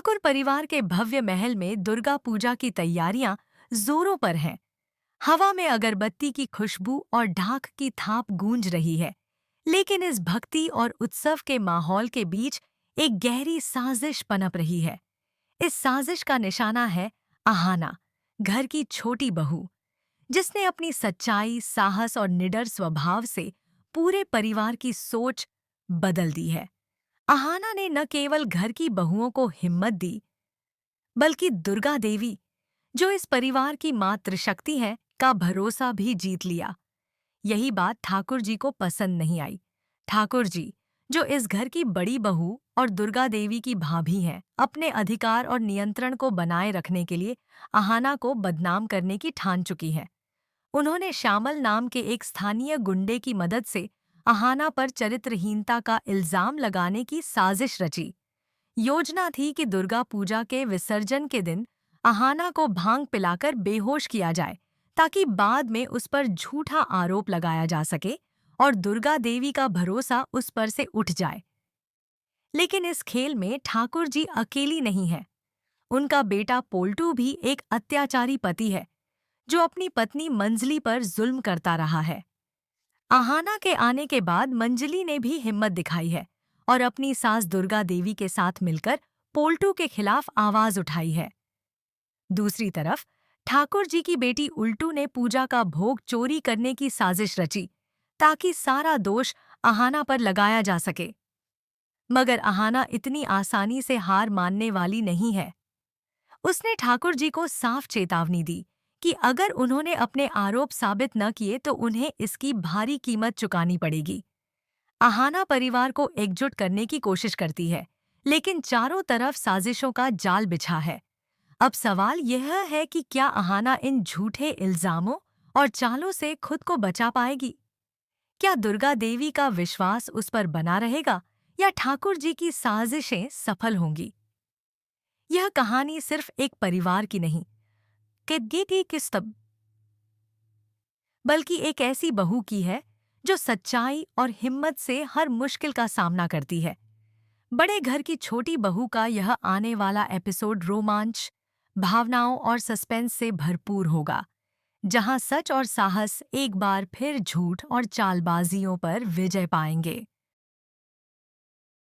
ठाकुर परिवार के भव्य महल में दुर्गा पूजा की तैयारियां जोरों पर हैं। हवा में अगरबत्ती की खुशबू और ढाक की थाप गूंज रही है। लेकिन इस भक्ति और उत्सव के माहौल के बीच एक गहरी साजिश पनप रही है। इस साजिश का निशाना है आहाना, घर की छोटी बहू, जिसने अपनी सच्चाई, साहस और निडर स्वभाव से पूरे परिवार की सोच बदल दी है। आहाना ने न केवल घर की बहुओं को हिम्मत दी, बल्कि दुर्गा देवी, जो इस परिवार की मातृशक्ति है, का भरोसा भी जीत लिया। यही बात ठाकुर जी को पसंद नहीं आई। ठाकुर जी, जो इस घर की बड़ी बहू और दुर्गा देवी की भाभी हैं, अपने अधिकार और नियंत्रण को बनाए रखने के लिए आहाना को बदनाम करने की ठान चुकी है। उन्होंने श्यामल नाम के एक स्थानीय गुंडे की मदद से आहाना पर चरित्रहीनता का इल्जाम लगाने की साजिश रची। योजना थी कि दुर्गा पूजा के विसर्जन के दिन आहाना को भांग पिलाकर बेहोश किया जाए, ताकि बाद में उस पर झूठा आरोप लगाया जा सके और दुर्गा देवी का भरोसा उस पर से उठ जाए। लेकिन इस खेल में ठाकुर जी अकेली नहीं है। उनका बेटा पोल्टू भी एक अत्याचारी पति है, जो अपनी पत्नी मंजली पर जुल्म करता रहा है। आहाना के आने के बाद मंजली ने भी हिम्मत दिखाई है और अपनी सास दुर्गा देवी के साथ मिलकर पोल्टू के खिलाफ आवाज उठाई है। दूसरी तरफ ठाकुर जी की बेटी उल्टू ने पूजा का भोग चोरी करने की साजिश रची, ताकि सारा दोष आहाना पर लगाया जा सके। मगर आहाना इतनी आसानी से हार मानने वाली नहीं है। उसने ठाकुर जी को साफ चेतावनी दी कि अगर उन्होंने अपने आरोप साबित न किए तो उन्हें इसकी भारी कीमत चुकानी पड़ेगी। आहाना परिवार को एकजुट करने की कोशिश करती है, लेकिन चारों तरफ साजिशों का जाल बिछा है। अब सवाल यह है कि क्या आहाना इन झूठे इल्जामों और चालों से खुद को बचा पाएगी? क्या दुर्गा देवी का विश्वास उस पर बना रहेगा या ठाकुर जी की साजिशें सफल होंगी? यह कहानी सिर्फ एक परिवार की नहीं, किदगी किस्तब, बल्कि एक ऐसी बहू की है जो सच्चाई और हिम्मत से हर मुश्किल का सामना करती है। बड़े घर की छोटी बहू का यह आने वाला एपिसोड रोमांच, भावनाओं और सस्पेंस से भरपूर होगा, जहां सच और साहस एक बार फिर झूठ और चालबाजियों पर विजय पाएंगे।